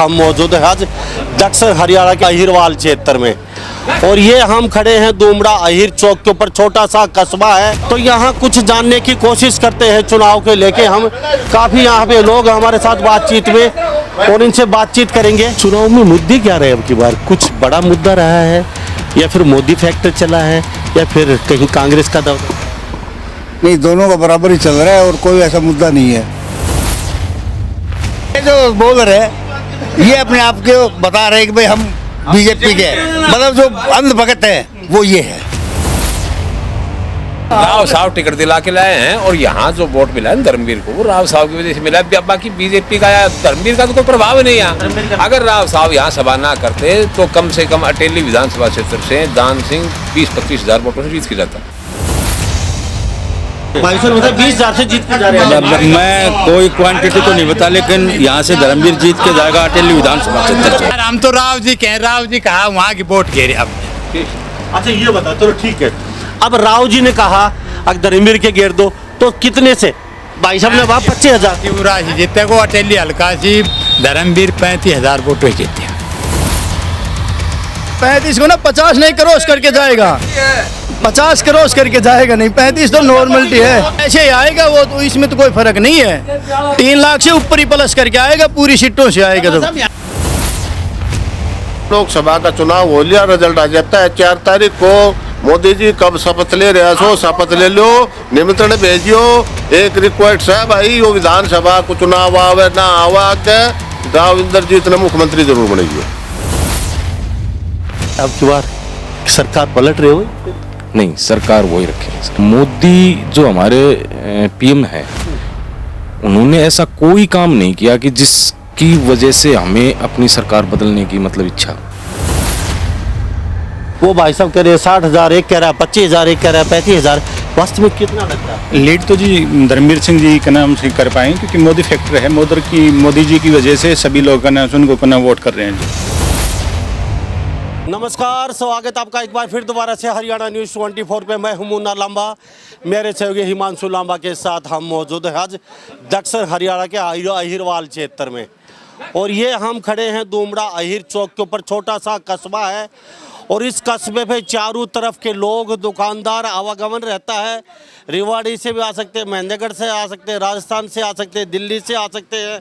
हम मौजूद हैं आज दक्षिण हरियाणा के अहिरवाल क्षेत्र में और ये हम खड़े हैं दुमड़ा अहिर चौक के ऊपर। छोटा सा कस्बा है तो यहाँ कुछ जानने की कोशिश करते हैं चुनाव के लेके। हम काफी यहाँ पे लोग हमारे साथ बातचीत में और इनसे बातचीत करेंगे। चुनाव में मुद्दे क्या रहे अब की बार? कुछ बड़ा मुद्दा रहा है या फिर मोदी फैक्टर चला है या फिर कहीं कांग्रेस का दौर? नहीं, दोनों का बराबर ही चल रहा है और कोई ऐसा मुद्दा नहीं है। ये जो बोल रहे हैं ये अपने आप को बता रहे हैं कि भाई हम बीजेपी के, मतलब जो अंधभगत है वो ये है। राव साहब टिकट दिला के लाए हैं और यहाँ जो वोट मिला है धर्मवीर को, वो राव साहब की वजह से मिला है। बाकी बीजेपी का या धर्मवीर का तो कोई प्रभाव नहीं है। अगर राव साहब यहाँ सभा ना करते तो कम से कम अटेली विधानसभा क्षेत्र से दान सिंह 20-25 हजार वोटों से जीत के जाता। 20,000 से जीत के जा रहे हैं। मैं कोई क्वांटिटी तो नहीं बता, लेकिन यहाँ से धर्मवीर जीत के जाएगा अटेली विधानसभा क्षेत्र। हम तो राव जी कह, राव जी कहा वहाँ की वोट घेरे अब। अच्छा ये बता, चलो ठीक है। अब राव जी ने कहा अगर धर्मवीर के घेर दो तो कितने से? भाई साहब ने कहा 25,000। शिवराज जी जीते को अटेली हल्का जी धर्मवीर 35,000 वोट जीते। 35 को ना 50 नहीं क्रॉस करके जाएगा, 50 क्रॉस करके जाएगा नहीं, 35 तो नॉर्मलिटी है। ऐसे ही आएगा वो, तो इसमें तो कोई फर्क नहीं है। 3 लाख से ऊपर ही प्लस करके आएगा, पूरी सीटों से आएगा। तो लोकसभा का चुनाव हो लिया, रिजल्ट आ जाता है 4 तारीख को। मोदी जी कब शपथ ले रहे हो, शपथ ले लो, निमंत्रण भेजियो। एक रिक्वेस्ट है भाई, वो विधानसभा को चुनाव आवे ना आवा के राव इंद्रजीत ने मुख्यमंत्री जरूर बनेगी। अब की बार सरकार पलट रही हो? नहीं, सरकार वही रखे। मोदी जो हमारे पीएम है, उन्होंने ऐसा कोई काम नहीं किया कि जिसकी वजह से हमें अपनी सरकार बदलने की मतलब इच्छा। वो भाई साहब कह रहे 60,000, एक कह रहा है 25,000, एक कह रहा है 35,000। वास्तव में कितना लगता है? लीड तो जी धर्मवीर सिंह जी का नाम से कर पाए, क्योंकि मोदी फैक्टर है। मोदी जी की वजह से सभी लोग का नाम उनको अपना वोट कर रहे हैं जी। नमस्कार, स्वागत आपका एक बार फिर दोबारा से हरियाणा न्यूज़ 24 पे। मैं हूं मुन्ना लांबा, मेरे सहयोगी हिमांशु लांबा के साथ हम मौजूद हैं आज दक्षिण हरियाणा के अहिरवाल क्षेत्र में और ये हम खड़े हैं दुमड़ा अहिर चौक के ऊपर। छोटा सा कस्बा है और इस कस्बे पे चारों तरफ के लोग, दुकानदार आवागमन रहता है। रेवाड़ी से भी आ सकते हैं, महेंद्रगढ़ से आ सकते हैं, राजस्थान से आ सकते हैं, दिल्ली से आ सकते हैं,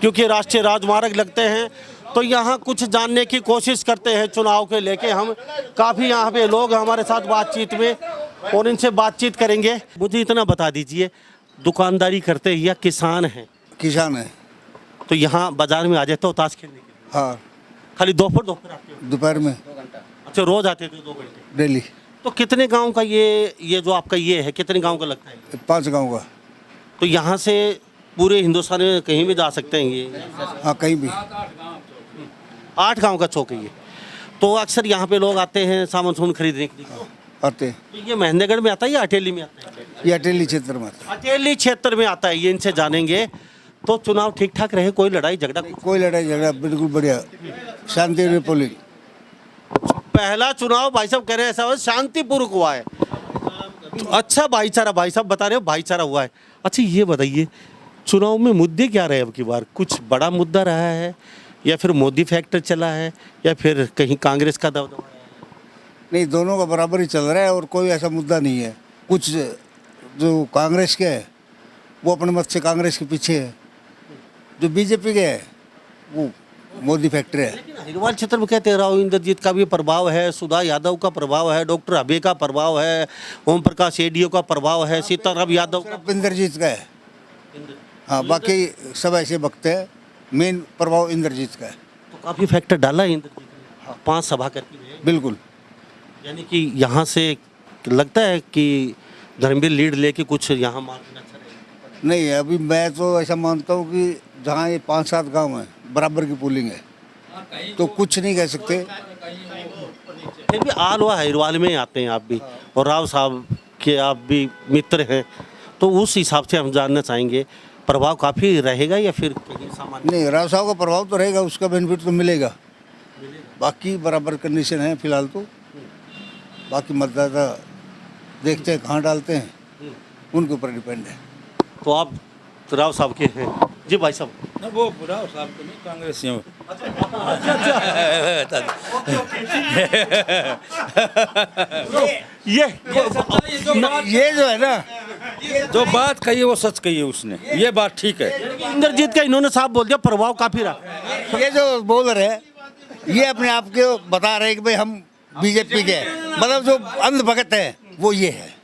क्योंकि राष्ट्रीय राजमार्ग लगते हैं। तो यहाँ कुछ जानने की कोशिश करते हैं चुनाव के लेके। हम काफ़ी यहाँ पे लोग हमारे साथ बातचीत में और इनसे बातचीत करेंगे। मुझे इतना बता दीजिए, दुकानदारी करते हैं या किसान हैं? किसान है। तो यहाँ बाजार में आ जाते हो ताश खेलने के लिए? हाँ, खाली दोपहर आते हो? दोपहर में। अच्छा, रोज आते थे 2 घंटे डेली। तो कितने गांव का ये जो आपका ये है, कितने गांव का लगता है? 5 गांव का। तो यहाँ से पूरे हिंदुस्तान में कहीं भी जा सकते हैं ये? हाँ, कहीं भी। 8 गांव का चौक है ये। तो अक्सर यहाँ पे लोग आते हैं सामान सुन खरीदने के लिए। आते हैं। तो ये महेंद्रगढ़ में आता है या अटेली में आता है? ये अटेली क्षेत्र में आता अटेली क्षेत्र में आता है। ये इनसे जानेंगे। तो चुनाव ठीक ठाक रहे, कोई लड़ाई झगड़ा? है। कोई लड़ाई झगड़ा बिल्कुल बढ़िया, शांति पोलिंग। पहला चुनाव भाई साहब कह रहे हैं ऐसा शांतिपूर्वक हुआ है। तो अच्छा भाईचारा, भाई साहब बता रहे हो भाईचारा हुआ है। अच्छा ये बताइए, चुनाव में मुद्दे क्या रहे अब की बार? कुछ बड़ा मुद्दा रहा है या फिर मोदी फैक्टर चला है या फिर कहीं कांग्रेस का दबदबा? नहीं, दोनों का बराबर ही चल रहा है और कोई ऐसा मुद्दा नहीं है। कुछ जो कांग्रेस के है वो अपने मत से कांग्रेस के पीछे है, जो बीजेपी के है वो मोदी फैक्टर है। लेकिन अहिरवाल क्षेत्र में कहते हैं राव इंद्रजीत का भी प्रभाव है, सुधा यादव का प्रभाव है, डॉक्टर अबे का प्रभाव है, ओम प्रकाश एडीओ का प्रभाव है, सीताराम यादव का। सिर्फ इंद्रजीत का है। हाँ, बाकी सब ऐसे बकते हैं। मेन प्रभाव इंद्रजीत का है। तो काफ़ी फैक्टर डाला है इंद्रजीत ने। 5 सभा करती है बिल्कुल। यानी कि यहाँ से लगता है कि धर्मवीर लीड लेके कुछ यहाँ मार्जिन अच्छा रहेगा? नहीं, अभी मैं तो ऐसा मानता हूँ कि जहाँ ये 5-7 गांव हैं बराबर की पोलिंग है, तो कुछ नहीं कह सकते। फिर भी आल व अहिरवाल में आते हैं आप भी और राव साहब के आप भी मित्र हैं, तो उस हिसाब से हम जानना चाहेंगे प्रभाव काफ़ी रहेगा या फिर कहीं सामान्य? नहीं, राव साहब का प्रभाव तो रहेगा, उसका बेनिफिट तो मिलेगा। बाकी बराबर कंडीशन है फिलहाल तो। बाकी मतदाता देखते हैं कहाँ डालते हैं, उनके ऊपर डिपेंड है। तो आप राव साहब के हैं? जी भाई साहब। वो बुरा साहब तो नहीं, कांग्रेस ये जो है ना, जो बात कही है वो सच कही है उसने, ये बात ठीक है। इंद्रजीत का इन्होंने साफ बोल दिया प्रभाव काफी रहा। ये जो बोल रहे हैं ये अपने आप को बता रहे हैं कि भाई हम बीजेपी के हैं। मतलब जो अंधभगत है वो ये है।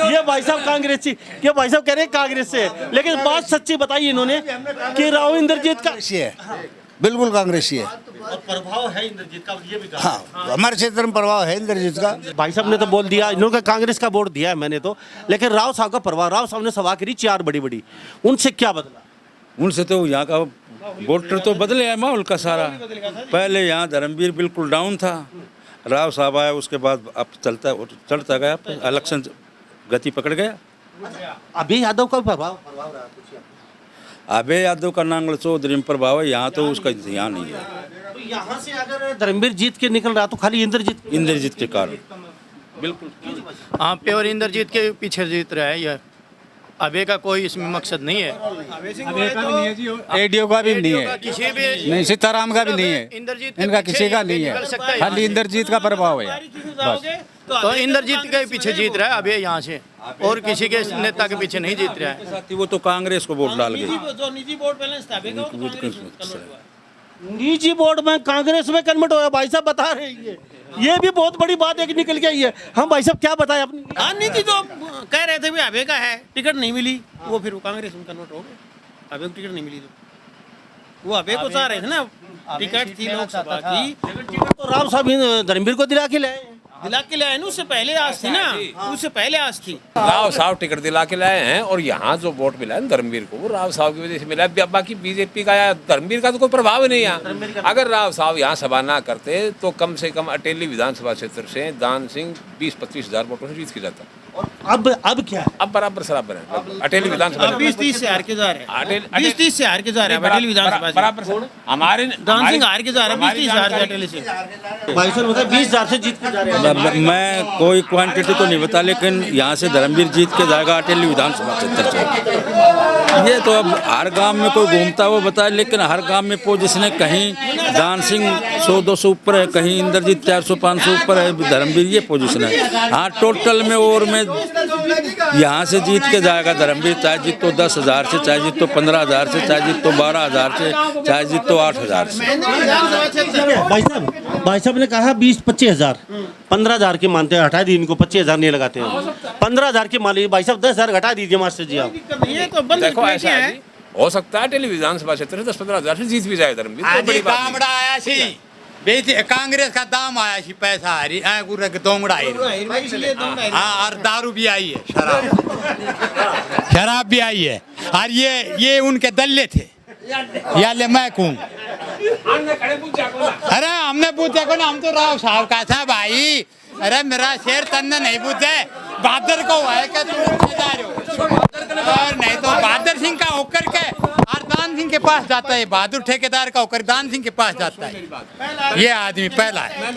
ये भाई साहब कांग्रेस से, ये भाई साहब कह रहे हैं कांग्रेस से, लेकिन बात सच्ची बताई इन्होंने कि राव इंद्रजीत का कांग्रेसी है, बिल्कुल कांग्रेसी है। और प्रभाव है इंद्रजीत का, ये भी कहा। हाँ, हमारे क्षेत्र में प्रभाव है इंद्रजीत का। भाई साहब ने तो बोल दिया, इन्होंने कांग्रेस का वोट दिया है मैंने तो, लेकिन राव साहब का प्रभाव, राव साहब ने सभा करी 4 बड़ी, उनसे क्या बदला? उनसे तो यहाँ का वोटर तो बदले है माहौल का सारा। पहले यहाँ धर्मवीर बिल्कुल डाउन था, राव साहब आया उसके बाद अब चढ़ता गया, इलेक्शन गति पकड़ गया। अभी यादव का प्रभाव रहा कुछ? अबे यादव का नांगल चौधरी में प्रभाव है, यहाँ तो उसका ध्यान नहीं है। तो यहाँ से अगर धर्मवीर जीत के निकल रहा तो खाली इंद्रजीत के कारण बिल्कुल। हाँ, प्योर इंद्रजीत के पीछे जीत रहा है। यह अबे का कोई इसमें मकसद नहीं है, एडीओ का भी नहीं है, किसी भी नहीं सीताराम का भी नहीं है, इंद्रजीत इनका किसी का नहीं है, खाली इंद्रजीत का प्रभाव है बस। तो इंद्रजीत के पीछे जीत रहा है अभी यहाँ से, और किसी के नेता के पीछे नहीं जीत रहा है। वो तो कांग्रेस को वोट डाल गए। निजी वोट में कांग्रेस में कन्वर्ट हुआ, भाई साहब बता रहे हैं ये भी बहुत बड़ी बात एक निकल के आई है। हम भाई साहब क्या बताएं अपनी नीति तो कह रहे थे भी अबे का है, टिकट नहीं मिली, वो फिर कांग्रेस में कन्वर्ट हो गए। अबे को टिकट नहीं मिली तो वो अबे को चाह रहे थे ना, टिकट थी लोकसभा की, तो राव साहब धर्मवीर को दिला के लाए, उससे पहले आज थी ना, उससे पहले आज थी। राव साहब टिकट दिला के लाए हैं और यहाँ जो वोट मिला है धर्मवीर को वो राव साहब की वजह से मिला है। बाकी बीजेपी का या धर्मवीर का तो कोई प्रभाव नहीं है। अगर राव साहब यहाँ सभा ना करते तो कम से कम अटेली विधानसभा क्षेत्र से दान सिंह 20-25 हजार वोटों से जीत के जाता। और अब क्या है? अब बराबर सराबर है अटेली विधानसभा, 20-30 से हार के जा रहे हैं, 20-30 से हार के जा रहे हैं अटेली विधानसभा बराबर। हमारे दान सिंह हार के जा रहे हैं 20-30 हजार से अटेली से। भाई साहब बताए 20 हजार से जीत के जा रहे हैं। मैं कोई क्वांटिटी तो नहीं बता, लेकिन यहाँ से धर्मवीर जीत के जाएगा अटेली विधानसभा क्षेत्र से। ये तो अब हर गांव में कोई घूमता वो बताए, लेकिन हर गांव में पोजीशन है, कहीं दान सिंह 100-200 ऊपर है, कहीं इंद्रजीत 400-500 ऊपर है, धर्मवीर ये पोजीशन है। हाँ, टोटल में और में यहाँ से जीत के जाएगा धर्मवीर, चाहे जीत तो 10,000 से, चाहे जीत तो 15,000 से, चाहे जीत तो 12,000 से, चाहे जीत तो 8,000 से। भाई साहब ने कहा 20-25 हजार, 15,000 के मानते हैं, हटा दी इनको, 25,000 नहीं लगाते हैं, 15,000 के मान लीजिए। भाई साहब 10,000 घटा दीजिए मास्टर जी आप। ये तो बंद देखो ऐसा है, हो सकता है अटेली विधानसभा क्षेत्र से 10-15 हजार से जीत भी जाए धर्मवीर, तो बड़ी बात नहीं। आया सी कांग्रेस का दाम आया सी, पैसा हरी दोंगड़ा हाँ, और दारू भी आई है, शराब भी आई है, और ये उनके दल्ले थे या ले मैं कहूँ। अरे हमने पूछा को ना, हम तो राव साहब का था भाई। अरे मेरा शेर तन्ने नहीं पूछे, बहादुर को है क्या तुम और नहीं तो बहादुर सिंह का होकर के और दान सिंह के पास जाता है, बहादुर ठेकेदार का होकर दान सिंह के पास जाता है। ये आदमी पहला है।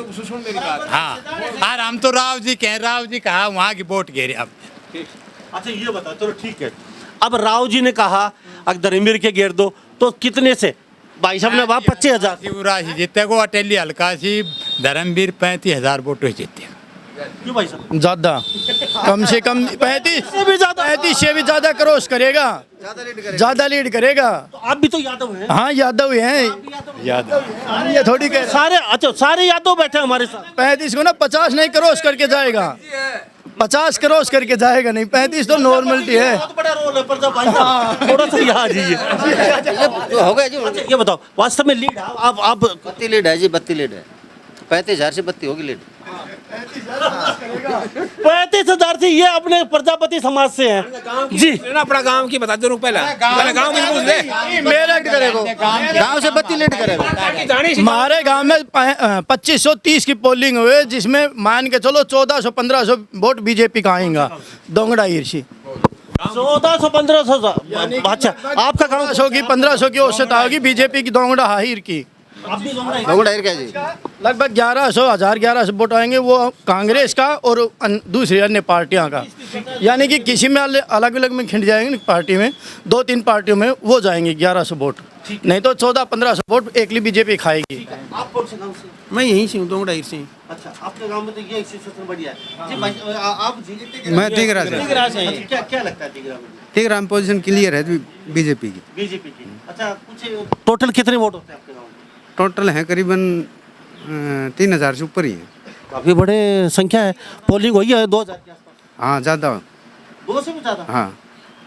हाँ, और हम तो राव जी के, राव जी कहा वहाँ की वोट घेरे अब। अच्छा ये बता, चलो ठीक है, अब राव जी ने कहा अगर धर्मवीर के घेर दो तो कितने से? भाई साहब ने वहाँ 25,000 शिवराज जीते को अटेली हल्का सी धर्मवीर 35,000 वोटों जीते। क्यों भाई साहब? ज्यादा, कम से कम 35 से भी ज्यादा क्रॉस करेगा, ज्यादा लीड करेगा। तो आप भी तो यादव हैं। हाँ, यादव हैं, यादव ये थोड़ी कह सारे। अच्छा, सारे यादव बैठे हमारे साथ। 35 को ना 50 नहीं क्रॉस करके जाएगा, 50 क्रॉस करके जाएगा नहीं, 35 तो नॉर्मलिटी है। बहुत बड़ा रोल है पर भाई साहब थोड़ा सा यहाँ आ जाइए। हो गया जी। ये बताओ, वास्तव में लीड आप 32 लीड है जी, 32 लीड है, 35,000 से 32 होगी लीड। 35,000 से ये अपने प्रजापति समाज से हैं जी। अपना गांव की बता दो पहले गांव में पूछ ले, मेरा करेगा गांव से 32 लीड करेगा। हमारे गांव में 2530 की पोलिंग हुई, जिसमें मान के चलो 1400-1500 वोट बीजेपी का आएगा, दोंगड़ा ईर्षी 1400-1500। अच्छा, आपका गाँव 1500 की औसत आओगी बीजेपी की, दोंगड़ा हाहिर की आप भी दोंगड़ा ही? दोंगड़ा क्या जी? लगभग 1100 वोट आएंगे, वो कांग्रेस का और दूसरी अन्य पार्टियां का, यानी कि किसी में अलग अलग में खिंड जाएंगे पार्टी में, 2-3 पार्टियों में वो जाएंगे 1100 वोट, नहीं तो 1400-1500 वोट एकली बीजेपी खाएगी। आप कौन से गांव से? मैं यहीं से हूँ, दोंगड़ा से ही। अच्छा, आपके गांव में तो ये सिचुएशन बढ़िया है जी भाई। आप जी मैं तिगरा से। तिगरा से हैं। अच्छा, क्या लगता है तिगरा में? तिगरा में पोजीशन क्लियर है बीजेपी की। बीजेपी की। अच्छा, कुछ टोटल कितने वोट होते हैं आपके गांव में? टोटल है करीबन 3000 से ऊपर ही है। काफी बड़े संख्या है। पोलिंग हुई है 2000 के आसपास? हाँ ज़्यादा। 2 से भी ज्यादा? हाँ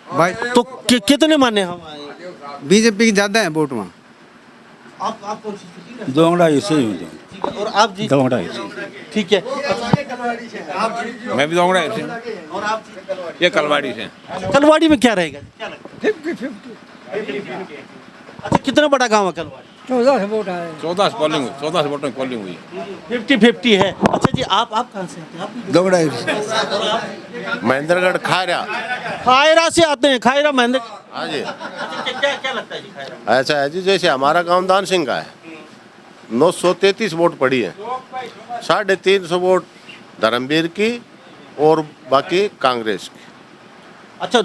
भाई, तो कितने माने हम? बीजेपी की ज़्यादा है वोट वहाँ। आप कौन सी स्थिति में? दोंगड़ा से ही हूँ। ठीक है, और आप जी? दोंगड़ा से। ठीक है। मैं भी दोंगड़ा से। और आप जी? ये कलवाड़ी से। कलवाड़ी में क्या रहेगा, क्या लगता है? अच्छा, कितना बड़ा गांव है कलवाड़ी? 14 पोलिंग 14 वोटों की पोलिंग हुई। 50-50 है। अच्छा जी, आप कहाँ से आते हैं? आप भी दोंगड़ा महेंद्रगढ़ खायरा। खायरा से आते हैं? खायरा महेंद्र। हाँ जी। क्या लगता है जी खायरा? ऐसा है जी, जैसे हमारा गांव दान सिंह का है, 933 वोट पड़ी है, 350 वोट धर्मवीर की और बाकी कांग्रेस की। अच्छा,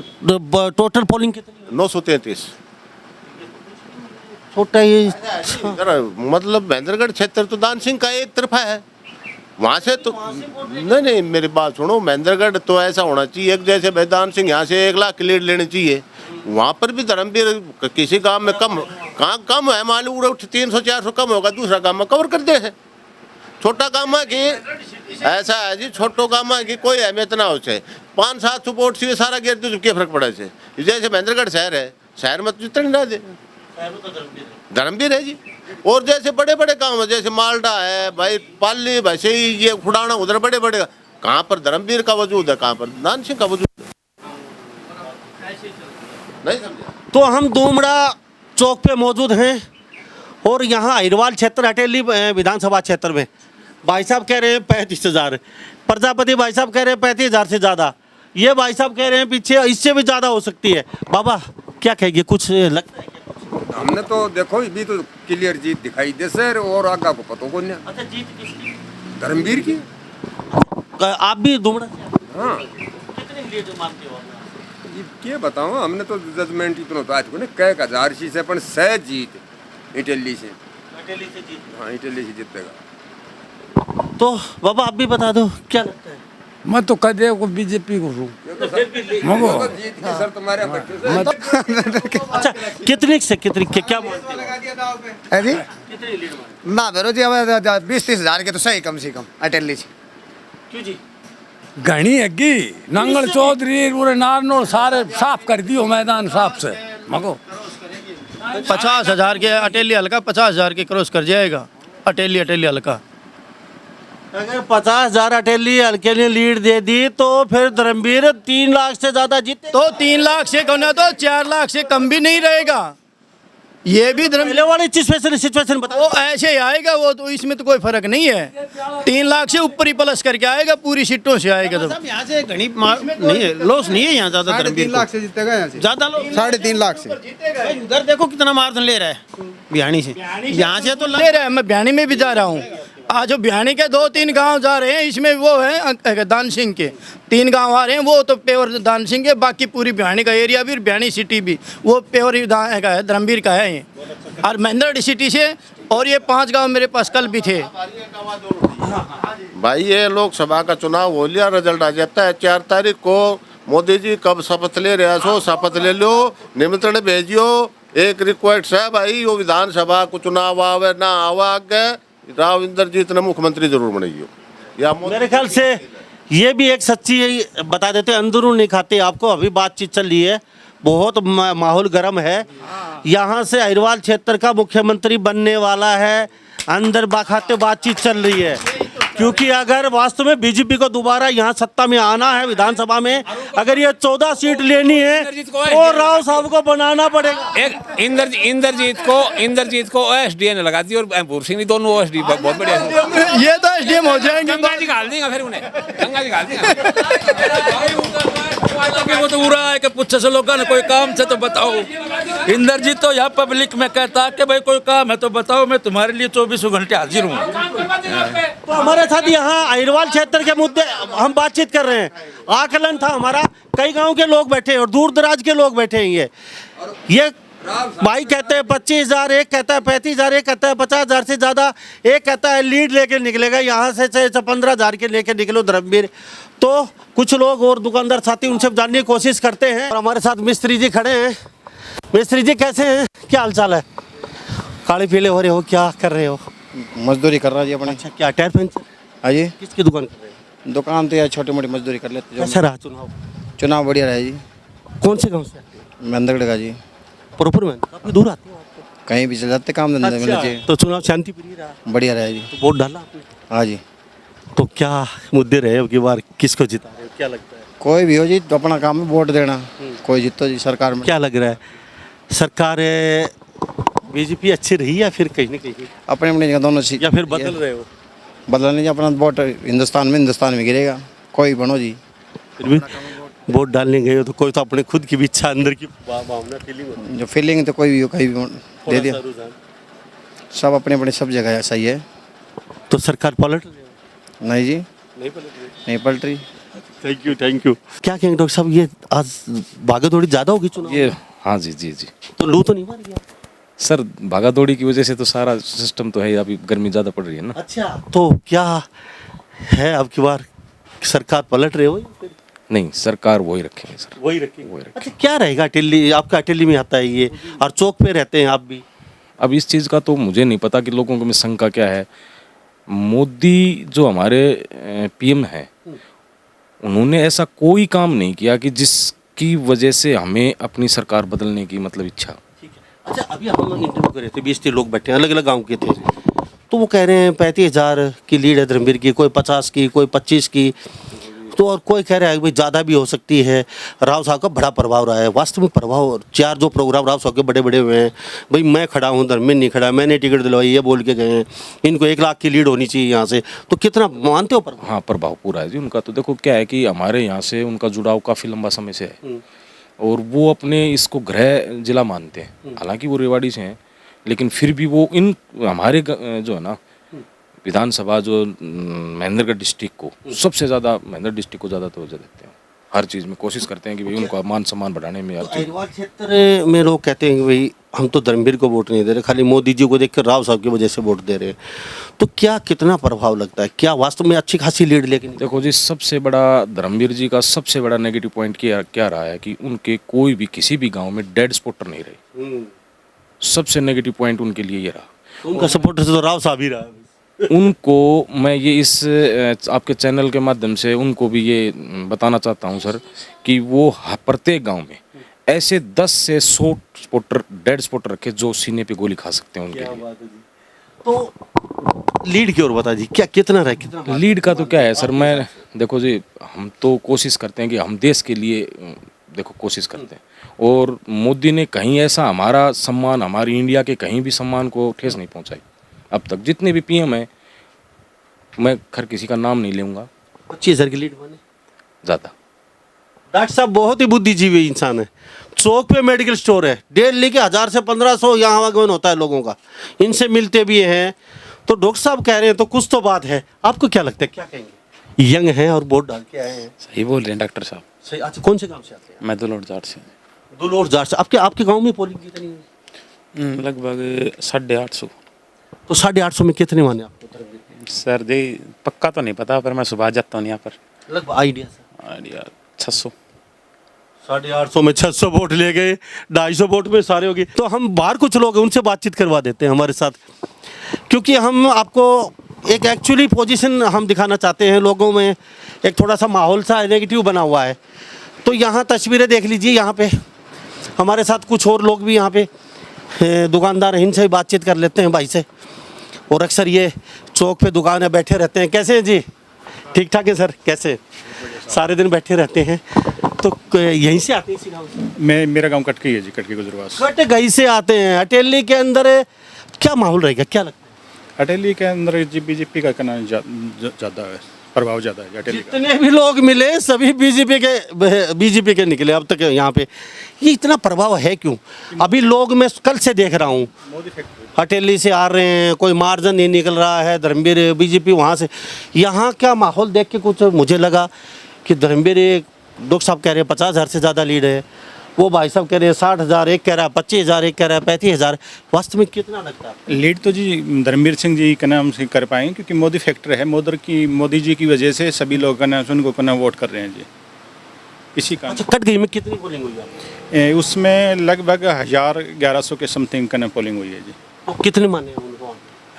टोटल पोलिंग कितनी? 933। छोटा ये। मतलब महेंद्रगढ़ क्षेत्र तो दान सिंह का एक तरफा है, वहाँ से तो नहीं, मेरी बात सुनो, महेंद्रगढ़ तो ऐसा होना चाहिए एक जैसे मैदान सिंह यहाँ से 1 लाख की लीड लेनी चाहिए, वहाँ पर भी धर्मवीर किसी गांव में कम है, मालूम 300-400 कम होगा, दूसरा गांव में कवर करते हैं। छोटा गांव है कि ऐसा है जी, छोटो गांव है कि कोई अहमियत ना हो से 500-700 वोट से सारा गिर दो, क्या फर्क पड़ा से? जैसे महेंद्रगढ़ शहर है, शहर में तो जितने ना दे धर्मवीर है जी। और जैसे बड़े बड़े गांव है, जैसे मालडा है भाई, पाली, वैसे ही ये खुडाना, उधर बड़े बड़े कहाँ पर धर्मवीर का वजूद है, कहाँ पर दान सिंह का वजूद है? नहीं समझे? तो हम दोमड़ा चौक पे मौजूद हैं और यहाँ अहिरवाल क्षेत्र हटेली विधानसभा क्षेत्र में भाई साहब कह रहे हैं 35,000, प्रजापति भाई साहब कह रहे हैं 35,000 से ज़्यादा, ये भाई साहब कह रहे हैं पीछे इससे भी ज़्यादा हो सकती है। बाबा क्या कहेंगे, कुछ लगता है? हमने तो देखो भी तो क्लियर जीत दिखाई दे सर, और आगा को पता को नहीं। अच्छा, जीत किसकी? धर्मवीर की। आप भी दुमड़ा से? हाँ। कितनी लीड मानते हो? ये क्या बताऊँ, हमने तो जजमेंट इतना तो आज को नहीं, कई हजार सी से अपन सहज जीत इटली से। इटली से जीत? हाँ, इटली से जीतेगा। तो बाबा आप भी बता दो, क्या लगता है? मैं तो कह दे को बीजेपी को हूँ। जीत की सर तुम्हारे अच्छा, कितनी से कितनी क्या मानते हो? है जी? कितनी लीड मानते ना बेरो जी, अब 20-30 हज़ार के तो सही कम से कम अटेली से। क्यों जी? घनी है नंगल चौधरी पूरे नारनौल सारे साफ कर दियो मैदान साफ से मगो। 50,000 के अटेली हल्का 50,000 के क्रॉस कर जाएगा अटेली हल्का। अगर 50,000 अटेली हल्के ने लीड दे दी तो फिर धर्मवीर 3 लाख से ज्यादा जीते। तो 3 लाख से कम ना तो 4 लाख से कम भी नहीं रहेगा। ये भी पहले वाली सिचुएशन बताओ। वो ऐसे ही आएगा, वो तो इसमें तो कोई फर्क नहीं है। 3 लाख से ऊपर ही प्लस करके आएगा, पूरी सीटों से आएगा। तो यहाँ से घनी नहीं है, लॉस नहीं है यहाँ ज्यादा। 3.5 लाख से जीतेगा यहाँ से, ज्यादा लोग 3.5 लाख से। उधर देखो कितना मार्जिन ले रहा है बिहानी से, यहाँ से तो ले रहा है। मैं बिहानी में भी जा रहा हूँ, आज बिहानी के 2-3 गांव जा रहे हैं, इसमें वो है दान सिंह के 3 गांव आ रहे हैं, वो तो प्योर दान सिंह के, बाकी पूरी बिहानी का एरिया भी, बिहानी सिटी भी वो प्योर है धर्मवीर का है ये। और महेंद्रगढ़ सिटी से और ये 5 गांव मेरे पास कल भी थे। भाई ये लोकसभा का चुनाव हो लिया, रिजल्ट आ जाता है 4 तारीख को। मोदी जी कब शपथ ले रहे हो, शपथ ले लो, निमंत्रण भेजियो। एक रिक्वेस्ट है भाई, वो विधानसभा को चुनाव आवे ना आवा, आगे राव इंद्रजीत ने मुख्यमंत्री जरूर बनाइयो। या मेरे ख्याल से ये भी एक सच्ची बता देते, अंदरून नहीं खाते आपको। अभी बातचीत चल रही है, बहुत माहौल गर्म है। यहाँ से अहिरवाल क्षेत्र का मुख्यमंत्री बनने वाला है, अंदर बाखाते बातचीत चल रही है। क्योंकि अगर वास्तव में बीजेपी को दोबारा यहाँ सत्ता में आना है विधानसभा में, अगर ये 14 सीट लेनी है तो राव साहब को बनाना पड़ेगा। एक इंद्रजीत को एसडीए ने लगा दी और भूर सिंह दोनों ओएसडी बहुत बढ़िया। ये तो एसडीएम हो जाएंगे, गंगा जी घाल देंगे, फिर उन्हें गंगा जी घाल देंगे। वो तो बुरा है कि पूछे से लोगों ने कोई काम से तो बताओ। इंद्रजीत तो यहाँ पब्लिक में कहता कि भाई कोई काम है तो बताओ, मैं तुम्हारे लिए 24 घंटे हाजिर हूँ। तो हमारे साथ यहाँ अहिरवाल क्षेत्र के मुद्दे हम बातचीत कर रहे हैं। आकलन था हमारा, कई गांव के लोग बैठे हैं और दूर दराज के लोग बैठे हैं। ये भाई कहते हैं 25,000, एक कहता है 35,000, एक कहता है 50,000 से ज़्यादा, एक कहता है लीड लेके निकलेगा यहाँ से 15,000 के लेके निकलो धर्मवीर। तो कुछ लोग और दुकानदार साथी उनसे जानने की कोशिश करते हैं। और हमारे साथ मिस्त्री जी खड़े हैं। मिस्त्री जी कैसे हैं, क्या हाल चाल है? काले पीले हो रहे हो, क्या कर रहे हो? मजदूरी कर रहा जी अपने। अच्छा, क्या टायर पंचर? हाँ जी। किसकी दुकान कर रहे हैं? दुकान तो यार छोटी मोटी मजदूरी कर लेते। कैसा रहा चुनाव? चुनाव बढ़िया रहा जी। कौन से गाँव से? मेहंदगढ़ का जी। प्रॉपर में काफी दूर आते हो आपको? कहीं भी चल जाते, काम धंधे मिलना चाहिए। तो चुनाव शांति प्रिय रहा? बढ़िया रहा जी। तो वोट डाला आपने? हाँ जी। तो क्या मुद्दे रहे अब की बार, किसको जिता रहे हो, क्या लगता है? कोई भी हो जी, तो अपना काम है वोट देना। कोई जीतो जी सरकार में। क्या लग रहा है, सरकार बीजेपी अच्छी रही या फिर कहीं ना कहीं अपने अपने जगह दोनों चीज, या फिर बदल रहे हो? बदलने नहीं, अपना वोट हिंदुस्तान में गिरेगा। कोई बनो जी। फिर भी वोट डालने गए हो तो कोई तो अपने खुद की भी इच्छा, अंदर की भावना, फीलिंग होती है। जो फीलिंग तो कोई भी हो, कहीं भी दे दिया। थोड़ा सा रुझान। सब अपने अपने सब जगह सही है। तो सरकार पलट रही हो? नहीं जी, नहीं पलट रही। नहीं पलट रही। Thank you, thank you. क्या कहेंगे डॉक्टर साहब, ये आज भागा दौड़ी ज़्यादा होगी चुनाव? ये हाँ जी जी जी। तो लू तो नहीं मार गया? सर भागा दौड़ी की वजह से तो सारा सिस्टम तो है, अभी गर्मी ज़्यादा पड़ रही है ना। अच्छा, तो क्या है अब की बार सरकार पलट रहे हो या फिर? नहीं, सरकार वही रखेंगे सर। वही रखेंगे। अच्छा, क्या रहेगा अटेली? आपका अटेली में आता है ये, और चौक पे रहते हैं आप भी। अब इस चीज़ का तो मुझे नहीं पता कि लोगों को में शंका क्या है। मोदी जो हमारे पीएम हैं, उन्होंने ऐसा कोई काम नहीं किया कि जिसकी वजह से हमें अपनी सरकार बदलने की मतलब इच्छा। अच्छा, अभी हम इंटरव्यू कर रहे थे, 20 लोग बैठे हैं, अलग अलग गांव के थे। तो वो कह रहे हैं 35,000 की लीड है धर्मवीर की, कोई 50 की, कोई 25 की, तो और कोई कह रहा है भाई ज़्यादा भी हो सकती है। राव साहब का बड़ा प्रभाव रहा है, वास्तव में प्रभाव। 4 जो प्रोग्राम राव साहब के बड़े बड़े हुए हैं, भाई मैं खड़ा हूँ, धर्मवीर नहीं खड़ा, मैंने टिकट दिलवाई, ये बोल के गए हैं, इनको 1 लाख की लीड होनी चाहिए यहाँ से। तो कितना मानते हो प्रभाव? हाँ, प्रभाव पूरा है जी उनका। तो देखो क्या है कि हमारे यहाँ से उनका जुड़ाव काफ़ी लंबा समय से है, और वो अपने इसको गृह जिला मानते हैं। हालांकि वो रेवाड़ी से हैं, लेकिन फिर भी वो इन हमारे जो है ना विधानसभा जो महेंद्रगढ़ डिस्ट्रिक्ट को सबसे ज़्यादा, महेंद्रगढ़ डिस्ट्रिक्ट को ज़्यादा तवज्जो देते हैं। हर चीज़ में कोशिश करते हैं कि भाई उनको मान सम्मान बढ़ाने में। हर चीज़ अहिरवाल क्षेत्र में लोग कहते हैं कि भाई हम तो धर्मवीर को वोट नहीं दे रहे, खाली मोदी जी को देखकर राव साहब की वजह से वोट दे रहे हैं। तो क्या कितना प्रभाव लगता है, क्या वास्तव में अच्छी खासी लीड? लेकिन देखो जी, सबसे बड़ा धर्मवीर जी का सबसे बड़ा नेगेटिव पॉइंट क्या रहा है कि उनके कोई भी किसी भी गाँव में डेड स्पॉटर नहीं रहे। सबसे नेगेटिव पॉइंट उनके लिए ये रहा। उनका सपोर्टर तो राव साहब ही रहा है। उनको मैं ये इस आपके चैनल के माध्यम से उनको भी ये बताना चाहता हूँ सर, कि वो प्रत्येक गांव में ऐसे 10 से 100 स्पॉटर, डेड स्पॉटर रखे जो सीने पे गोली खा सकते हैं उनके लिए। तो लीड की ओर बता जी, क्या कितना रहा, कितना लीड का तो क्या है सर, मैं देखो जी, हम तो कोशिश करते हैं कि हम देश के लिए देखो कोशिश करते हैं, और मोदी ने कहीं ऐसा हमारा सम्मान, हमारी इंडिया के कहीं भी सम्मान को ठेस नहीं पहुँचाई अब तक। जितने भी पीएम हैं, मैं खैर किसी का नाम नहीं लूँगा, 25,000 की लीड माने ज़्यादा। डॉक्टर साहब बहुत ही बुद्धिजीवी इंसान है। चौक पे मेडिकल स्टोर है, डेली के 1000 से 1500 यहाँ आवागमन होता है लोगों का, इनसे मिलते भी हैं। तो डॉक्टर साहब कह रहे हैं तो कुछ तो बात है। आपको क्या लगता है, क्या कहेंगे? यंग हैं और वोट डाल के आए हैं। सही बोल रहे हैं डॉक्टर साहब। सही। अच्छा, कौन से गाँव से आते हैं? मैं दुलोट जाट से। दुलोट जाट से। आपके गाँव में पोलिंग कितनी है? लगभग 850। तो 850 में कितने माने आपको? सर जी पक्का तो नहीं पता, पर मैं सुबह जाता हूँ यहाँ पर। लगभग आइडिया 600। 850 में 600 वोट ले गए, 250 वोट में सारे हो गए। तो हम बाहर कुछ लोग हैं, उनसे बातचीत करवा देते हैं हमारे साथ, क्योंकि हम आपको एक एक्चुअली पोजीशन हम दिखाना चाहते हैं। लोगों में एक थोड़ा सा माहौल सा नेगेटिव बना हुआ है। तो यहाँ तस्वीरें देख लीजिए, यहाँ पे हमारे साथ कुछ और लोग भी यहाँ पे दुकानदार हैं, इनसे भी बातचीत कर लेते हैं भाई से। और अक्सर ये चौक पे दुकान है, बैठे रहते हैं। कैसे हैं जी? ठीक ठाक है सर, कैसे? सारे दिन बैठे रहते हैं। तो यहीं से आते हैं इसी गाँव से? मेरा गांव कटकी है जी, कटकी गुजरवास। कटगई से आते हैं। अटेली के अंदर क्या माहौल रहेगा, क्या लगता है? अटेली के अंदर जी बीजेपी का कहना ज़्यादा है। प्रभाव ज़्यादा है अटेली का। जितने भी लोग मिले सभी बीजेपी के निकले अब तक यहाँ पे। ये इतना प्रभाव है क्यों? अभी लोग मैं कल से देख रहा हूँ अटेली से आ रहे हैं, कोई मार्जिन नहीं निकल रहा है। धर्मवीर बीजेपी वहाँ से, यहाँ क्या माहौल देख के कुछ मुझे लगा कि धर्मवीर डॉक्टर साहब कह रहे हैं 50,000 से ज़्यादा लीड है, वो भाई साहब कह रहे हैं 60,000, एक कह रहा है 25,000, एक कह रहा है 35,000। वास्तव में कितना लगता है लीड? तो जी धर्मवीर सिंह जी का नाम से कर पाएंगे क्योंकि मोदी फैक्टर है। मोदी जी की वजह से सभी लोग का नाम उनको ना वोट कर रहे हैं जी। इसी का अच्छा, कट गई में कितनी पोलिंग हुई है? उसमें लगभग 1,1100 के समथिंग का पोलिंग हुई है जी। तो कितने माने उनको?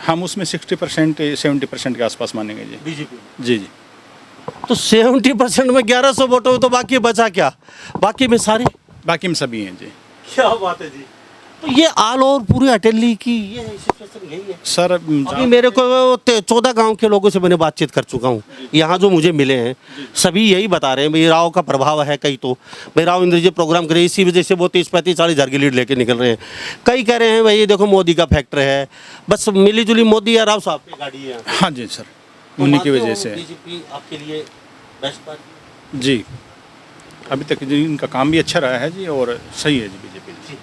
हम उसमें 60% 70% के आसपास मानेंगे जी। बीजेपी जी जी। तो 70% में 1,100 वोट हो तो बाकी बचा क्या? बाकी में सारे, बाकी में सभी हैं जी। क्या बात है जी। तो ये ऑल ओवर पूरी अटेली की ये सिचुएशन यही है सर। अभी मेरे को 14 गांव के लोगों से मैंने बातचीत कर चुका हूँ, यहाँ जो मुझे मिले हैं सभी यही बता रहे हैं भाई राव का प्रभाव है। कई तो भाई राव इंद्रजीत प्रोग्राम करे इसी वजह से वो 30-35-40 हज़ार की लीड लेके निकल रहे हैं। कई कह रहे हैं भाई ये देखो मोदी का फैक्टर है, बस मिली जुली मोदी या राव साहब की गाड़ी है। हाँ जी सर, उन्हीं की वजह से बीजेपी आपके लिए बेस्ट पार्टी जी। अभी तक जी इनका काम भी अच्छा रहा है जी और सही है जी बीजेपी।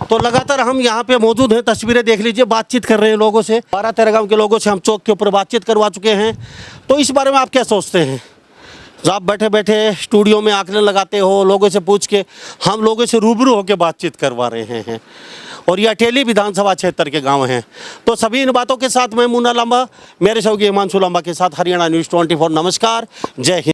तो लगातार हम यहाँ पे मौजूद हैं, तस्वीरें देख लीजिए, बातचीत कर रहे हैं लोगों से। 12-13 गांव के लोगों से हम चौक के ऊपर बातचीत करवा चुके हैं। तो इस बारे में आप क्या सोचते हैं? आप बैठे बैठे स्टूडियो में आंकलन लगाते हो, लोगों से पूछ के, हम लोगों से रूबरू होकर बातचीत करवा रहे हैं और ये अटेली विधानसभा क्षेत्र के गांव हैं। तो सभी इन बातों के साथ मैं मुन्ना लांबा, मेरे सहयोगी हिमांशु लांबा के साथ हरियाणा न्यूज़ 24। नमस्कार, जय हिंद।